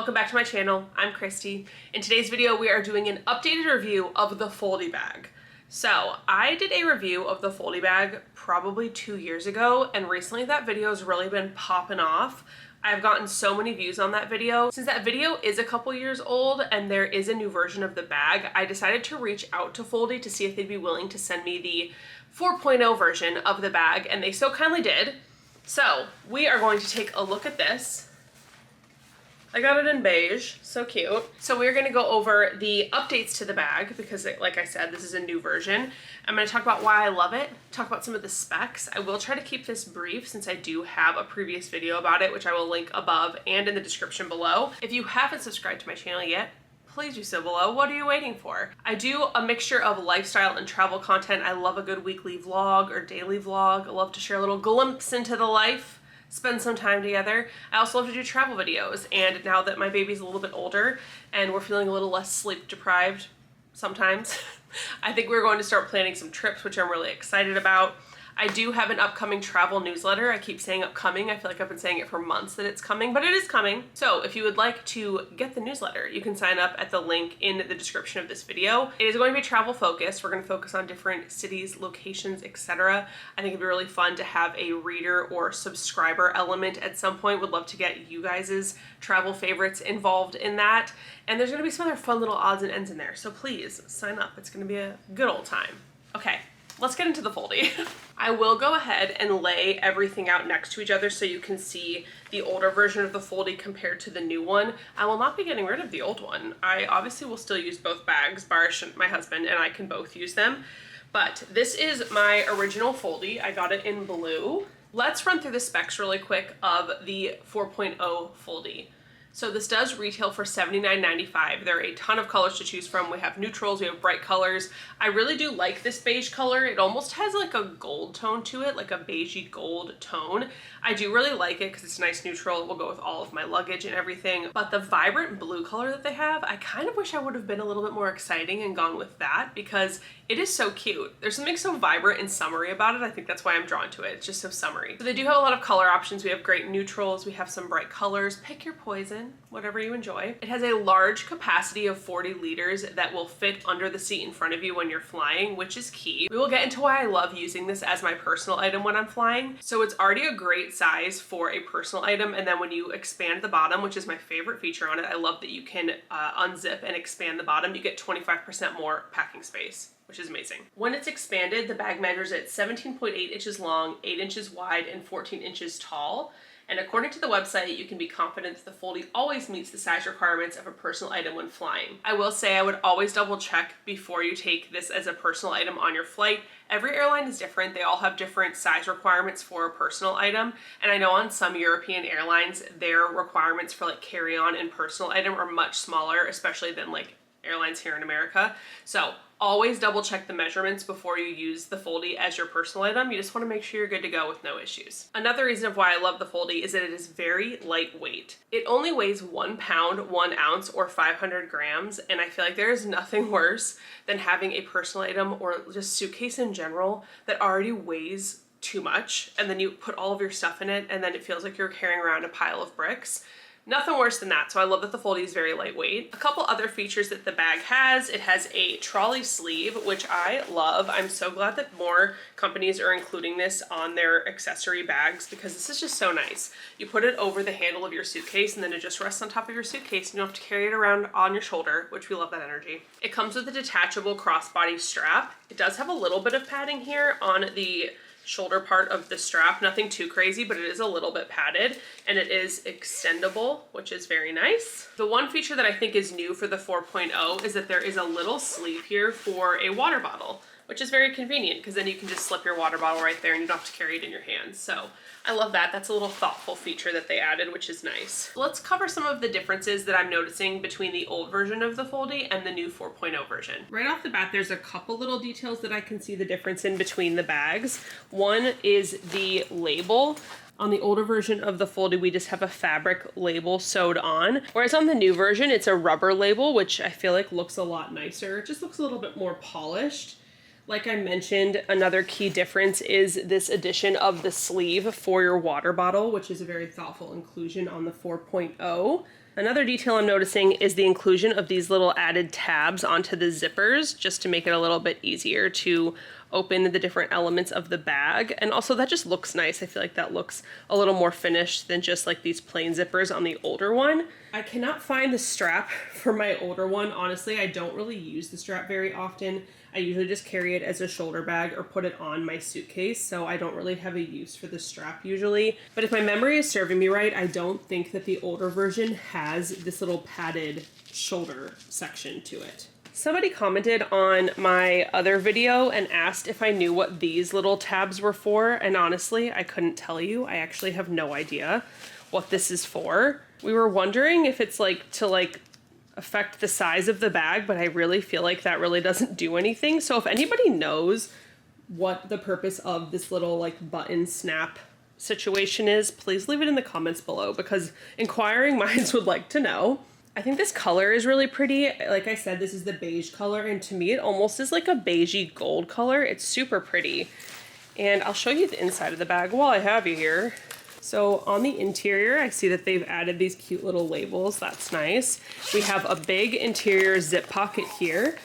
welcome back to my channel. I'm Christy. In today's video, we are doing an updated review of the FOLDIE bag. So I did a review of the FOLDIE bag probably 2 years ago, and recently that video has really been popping off. I've gotten so many views on that video. Since that video is a couple years old and there is a new version of the bag, I decided to reach out to FOLDIE to see if they'd be willing to send me the 4.0 version of the bag, and they so kindly did. So we are going to take a look at this. I got it in beige, so cute. So we're gonna go over the updates to the bag because like I said, this is a new version. I'm gonna talk about why I love it, talk about some of the specs. I will try to keep this brief since I do have a previous video about it, which I will link above and in the description below. If you haven't subscribed to my channel yet, please do so below. What are you waiting for? I do a mixture of lifestyle and travel content. I love a good weekly vlog or daily vlog. I love to share a little glimpse into the life, spend some time together. I also love to do travel videos, and now that my baby's a little bit older and we're feeling a little less sleep deprived sometimes, I think we're going to start planning some trips, which I'm really excited about. I do have an upcoming travel newsletter. I keep saying upcoming. I feel like I've been saying it for months that it's coming, but it is coming. So if you would like to get the newsletter, you can sign up at the link in the description of this video. It is going to be travel focused. We're going to focus on different cities, locations, etc. I think it'd be really fun to have a reader or subscriber element at some point. Would love to get you guys' travel favorites involved in that. And there's going to be some other fun little odds and ends in there. So please sign up. It's going to be a good old time. Okay. Let's get into the FOLDIE. I will go ahead and lay everything out next to each other so you can see the older version of the FOLDIE compared to the new one. I will not be getting rid of the old one. I obviously will still use both bags. Barish, my husband, and I can both use them. But this is my original FOLDIE. I got it in blue. Let's run through the specs really quick of the 4.0 FOLDIE. So this does retail for $79.95. There are a ton of colors to choose from. We have neutrals, we have bright colors. I really do like this beige color. It almost has like a gold tone to it, like a beigey gold tone. I do really like it because it's a nice neutral. It will go with all of my luggage and everything. But the vibrant blue color that they have, I kind of wish I would have been a little bit more exciting and gone with that because it is so cute. There's something so vibrant and summery about it. I think that's why I'm drawn to it. It's just so summery. So they do have a lot of color options. We have great neutrals. We have some bright colors. Pick your poison, whatever you enjoy. It has a large capacity of 40 liters that will fit under the seat in front of you when you're flying, which is key. We will get into why I love using this as my personal item when I'm flying. So it's already a great size for a personal item, and then when you expand the bottom, which is my favorite feature on it, I love that you can unzip and expand the bottom. You get 25% more packing space, which is amazing. When it's expanded, the bag measures at 17.8 inches long, 8 inches wide, and 14 inches tall. And according to the website, you can be confident that the FOLDIE always meets the size requirements of a personal item when flying. I will say I would always double check before you take this as a personal item on your flight. Every airline is different. They all have different size requirements for a personal item. And I know on some European airlines, their requirements for like carry-on and personal item are much smaller, especially than like airlines here in America. So always double check the measurements before you use the FOLDIE as your personal item. You just want to make sure you're good to go with no issues. Another reason of why I love the FOLDIE is that it is very lightweight. It only weighs 1 pound, 1 ounce, or 500 grams. And I feel like there is nothing worse than having a personal item or just suitcase in general that already weighs too much. And then you put all of your stuff in it and then it feels like you're carrying around a pile of bricks. Nothing worse than that, so I love that the FOLDIE is very lightweight. A couple other features that the bag has, it has a trolley sleeve, which I love. I'm so glad that more companies are including this on their accessory bags because this is just so nice. You put it over the handle of your suitcase and then it just rests on top of your suitcase and you don't have to carry it around on your shoulder, which we love that energy. It comes with a detachable crossbody strap. It does have a little bit of padding here on the shoulder part of the strap, nothing too crazy, but it is a little bit padded and it is extendable, which is very nice. The one feature that I think is new for the 4.0 is that there is a little sleeve here for a water bottle, which is very convenient because then you can just slip your water bottle right there and you don't have to carry it in your hands. So I love that. That's a little thoughtful feature that they added, which is nice. Let's cover some of the differences that I'm noticing between the old version of the FOLDIE and the new 4.0 version. Right off the bat, there's a couple little details that I can see the difference in between the bags. One is the label. On the older version of the FOLDIE, we just have a fabric label sewed on, whereas on the new version, it's a rubber label, which I feel like looks a lot nicer. It just looks a little bit more polished. Like I mentioned, another key difference is this addition of the sleeve for your water bottle, which is a very thoughtful inclusion on the 4.0. Another detail I'm noticing is the inclusion of these little added tabs onto the zippers just to make it a little bit easier to open the different elements of the bag. And also that just looks nice. I feel like that looks a little more finished than just like these plain zippers on the older one. I cannot find the strap for my older one. Honestly, I don't really use the strap very often. I usually just carry it as a shoulder bag or put it on my suitcase, so I don't really have a use for the strap usually. But if my memory is serving me right, I don't think that the older version has this little padded shoulder section to it. Somebody commented on my other video and asked if I knew what these little tabs were for, and honestly, I couldn't tell you. I actually have no idea what this is for. We were wondering if it's like to affect the size of the bag, but I really feel like that really doesn't do anything. So if anybody knows what the purpose of this little like button snap situation is, please leave it in the comments below, because inquiring minds would like to know. I think this color is really pretty. Like I said, this is the beige color, and to me it almost is like a beigey gold color. It's super pretty. And I'll show you the inside of the bag while I have you here. So on the interior, I see that they've added these cute little labels. That's nice. We have a big interior zip pocket here.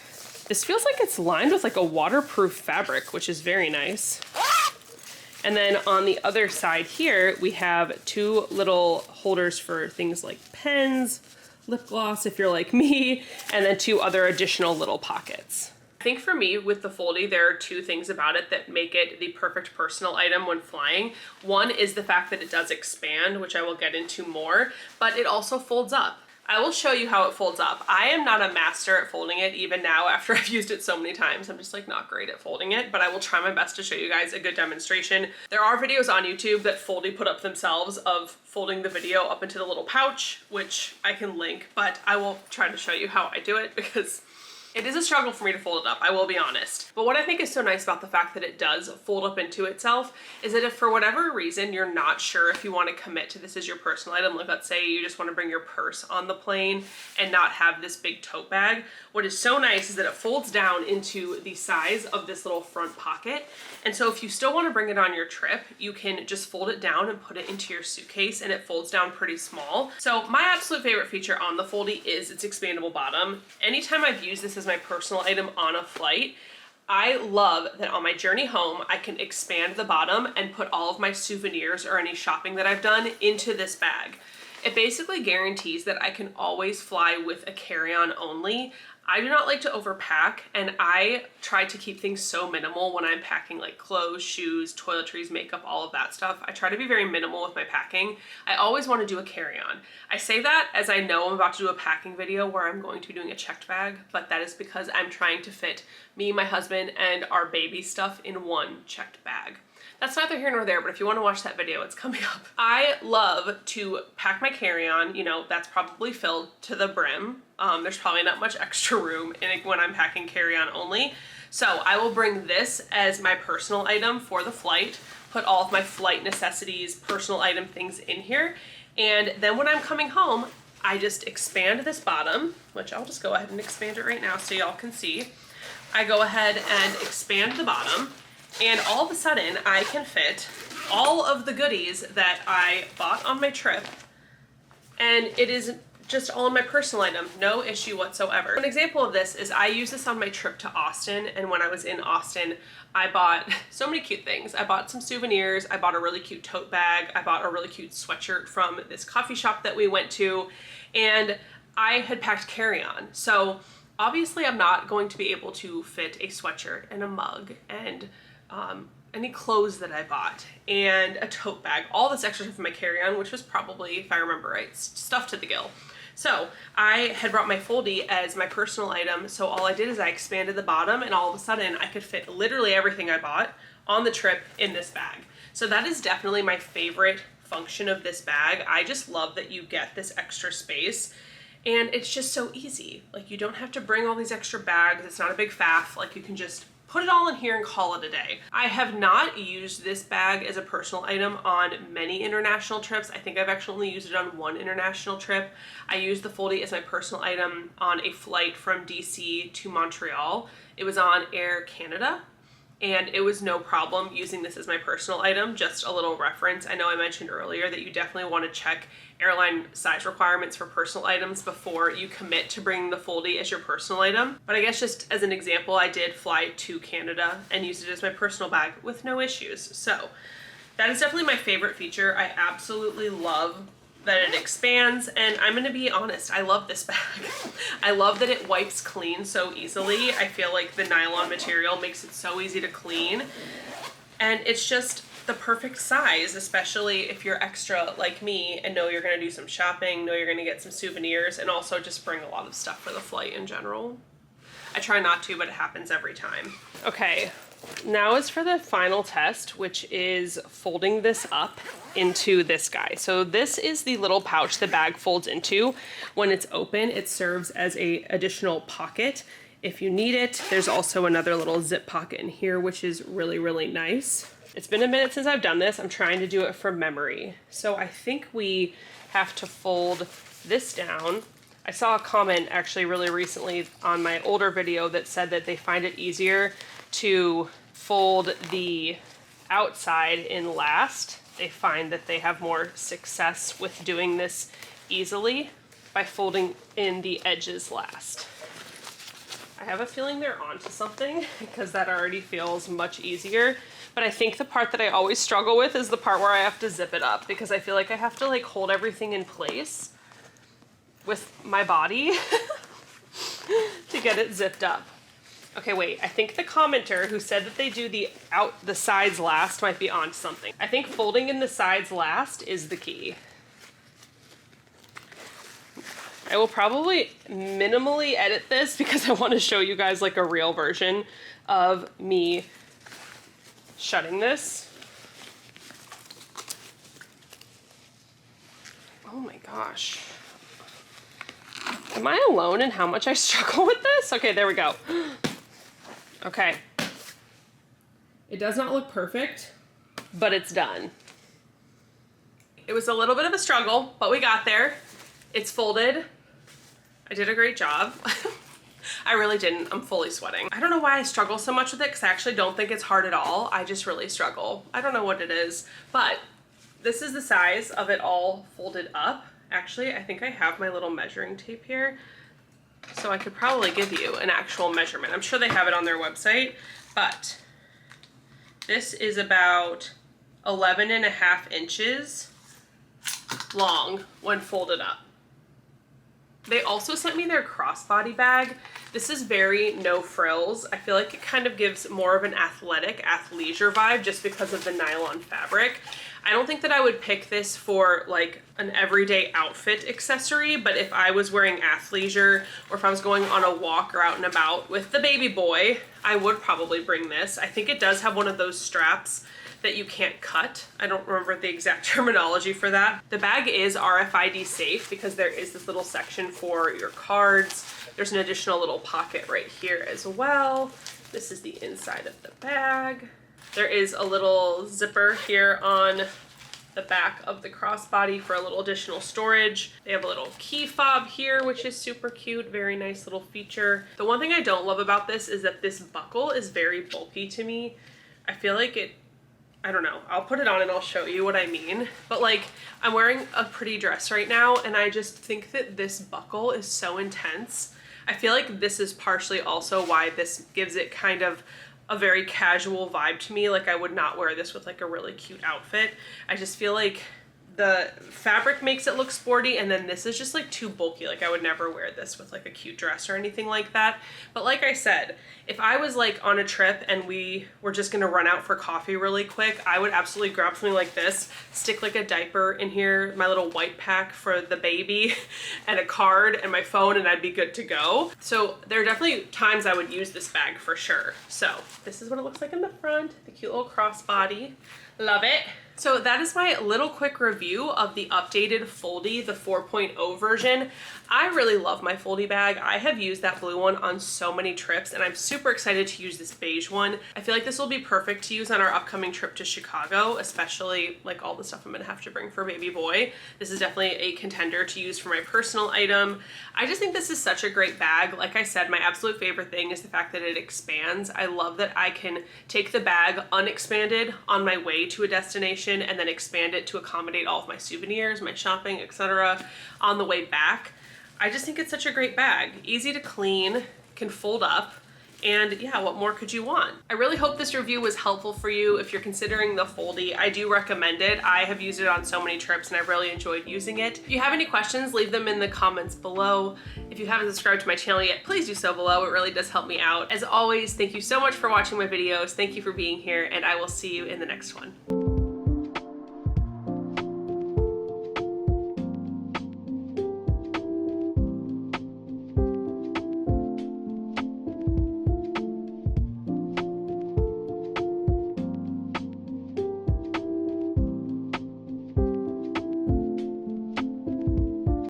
This feels like it's lined with like a waterproof fabric, which is very nice. And then on the other side here, we have two little holders for things like pens, lip gloss if you're like me, and then two other additional little pockets. I think for me with the FOLDIE, there are two things about it that make it the perfect personal item when flying. One is the fact that it does expand, which I will get into more, but it also folds up. I will show you how it folds up. I am not a master at folding it even now after I've used it so many times. I'm just like not great at folding it, but I will try my best to show you guys a good demonstration. There are videos on YouTube that FOLDIE put up themselves of folding the video up into the little pouch, which I can link, but I will try to show you how I do it because it is a struggle for me to fold it up, I will be honest. But what I think is so nice about the fact that it does fold up into itself is that if for whatever reason you're not sure if you want to commit to this as your personal item, like let's say you just want to bring your purse on the plane and not have this big tote bag, what is so nice is that it folds down into the size of this little front pocket. And so if you still want to bring it on your trip, you can just fold it down and put it into your suitcase, and it folds down pretty small. So my absolute favorite feature on the FOLDIE is its expandable bottom. Anytime I've used this as my personal item on a flight, I love that on my journey home, I can expand the bottom and put all of my souvenirs or any shopping that I've done into this bag. It basically guarantees that I can always fly with a carry-on only. I do not like to overpack, and I try to keep things so minimal when I'm packing like clothes, shoes, toiletries, makeup, all of that stuff. I try to be very minimal with my packing. I always want to do a carry-on. I say that as I know I'm about to do a packing video where I'm going to be doing a checked bag, but that is because I'm trying to fit me, my husband, and our baby stuff in one checked bag. That's neither here nor there, but if you want to watch that video, it's coming up. I love to pack my carry-on, you know, that's probably filled to the brim. There's probably not much extra room in it when I'm packing carry-on only. So I will bring this as my personal item for the flight, put all of my flight necessities, personal item things in here. And then when I'm coming home, I just expand this bottom, which I'll just go ahead and expand it right now so y'all can see. I go ahead and expand the bottom, and all of a sudden I can fit all of the goodies that I bought on my trip, and it is just all in my personal item, no issue whatsoever. An example of this is I used this on my trip to Austin, and when I was in Austin, I bought so many cute things. I bought some souvenirs, I bought a really cute tote bag, I bought a really cute sweatshirt from this coffee shop that we went to, and I had packed carry-on. So obviously I'm not going to be able to fit a sweatshirt and a mug and any clothes that I bought and a tote bag, all this extra stuff in my carry-on, which was probably, if I remember right, stuffed to the gill. So I had brought my FOLDIE as my personal item, so all I did is I expanded the bottom, and all of a sudden I could fit literally everything I bought on the trip in this bag. So that is definitely my favorite function of this bag. I just love that you get this extra space, and it's just so easy. Like, you don't have to bring all these extra bags. It's not a big faff. Like, you can just put it all in here and call it a day. I have not used this bag as a personal item on many international trips. I think I've actually only used it on one international trip. I used the FOLDIE as my personal item on a flight from DC to Montreal. It was on Air Canada. and it was no problem using this as my personal item. Just a little reference. I know I mentioned earlier that you definitely want to check airline size requirements for personal items before you commit to bringing the FOLDIE as your personal item. But I guess just as an example, I did fly to Canada and used it as my personal bag with no issues. So that is definitely my favorite feature. I absolutely love that it expands, and I'm gonna be honest, I love this bag. I love that it wipes clean so easily. I feel like the nylon material makes it so easy to clean, and it's just the perfect size, especially if you're extra like me and know you're gonna do some shopping, know you're gonna get some souvenirs, and also just bring a lot of stuff for the flight in general. I try not to, but it happens every time. Okay, now is for the final test, which is folding this up into this guy. So this is the little pouch the bag folds into. When it's open, it serves as a additional pocket if you need it. There's also another little zip pocket in here, which is really, really nice. It's been a minute since I've done this. I'm trying to do it from memory. So I think we have to fold this down. I saw a comment actually really recently on my older video that said that they find it easier to fold the outside in last. They find that they have more success with doing this easily by folding in the edges last. I have a feeling they're onto something because that already feels much easier. But I think the part that I always struggle with is the part where I have to zip it up, because I feel like I have to like hold everything in place with my body to get it zipped up. Okay, wait, I think the commenter who said that they do the sides last might be onto something. I think folding in the sides last is the key. I will probably minimally edit this because I want to show you guys like a real version of me shutting this. Oh my gosh. Am I alone in how much I struggle with this? Okay, there we go. Okay. It does not look perfect, but it's done. It was a little bit of a struggle, but we got there. It's folded. I did a great job. I really didn't. I'm fully sweating. I don't know why I struggle so much with it, because I actually don't think it's hard at all. I just really struggle. I don't know what it is, but this is the size of it all folded up. Actually, I think I have my little measuring tape here, so I could probably give you an actual measurement. I'm sure they have it on their website, but this is about 11.5 inches long when folded up. They also sent me their crossbody bag. This is very no frills. I feel like it kind of gives more of an athletic, athleisure vibe just because of the nylon fabric. I don't think that I would pick this for like an everyday outfit accessory, but if I was wearing athleisure or if I was going on a walk or out and about with the baby boy, I would probably bring this. I think it does have one of those straps that you can't cut. I don't remember the exact terminology for that. The bag is RFID safe because there is this little section for your cards. There's an additional little pocket right here as well. This is the inside of the bag. There is a little zipper here on the back of the crossbody for a little additional storage. They have a little key fob here, which is super cute. Very nice little feature. The one thing I don't love about this is that this buckle is very bulky to me. I feel like I don't know, I'll put it on and I'll show you what I mean. But like, I'm wearing a pretty dress right now and I just think that this buckle is so intense. I feel like this is partially also why this gives it kind of a very casual vibe to me. Like I would not wear this with like a really cute outfit. I just feel like the fabric makes it look sporty, and then this is just like too bulky. Like I would never wear this with like a cute dress or anything like that. But like I said, if I was like on a trip and we were just gonna run out for coffee really quick, I would absolutely grab something like this, stick like a diaper in here, my little white pack for the baby, and a card and my phone, and I'd be good to go. So there are definitely times I would use this bag for sure. So this is what it looks like in the front, the cute little crossbody. Love it. So that is my little quick review of the updated FOLDIE, the 4.0 version. I really love my FOLDIE bag. I have used that blue one on so many trips, and I'm super excited to use this beige one. I feel like this will be perfect to use on our upcoming trip to Chicago, especially like all the stuff I'm gonna have to bring for baby boy. This is definitely a contender to use for my personal item. I just think this is such a great bag. Like I said, my absolute favorite thing is the fact that it expands. I love that I can take the bag unexpanded on my way to a destination and then expand it to accommodate all of my souvenirs, my shopping, etc. on the way back. I just think it's such a great bag. Easy to clean, can fold up, and yeah, what more could you want? I really hope this review was helpful for you if you're considering the FOLDIE. I do recommend it. I have used it on so many trips and I've really enjoyed using it. If you have any questions, leave them in the comments below. If you haven't subscribed to my channel yet, please do so below. It really does help me out. As always, thank you so much for watching my videos. Thank you for being here, and I will see you in the next one.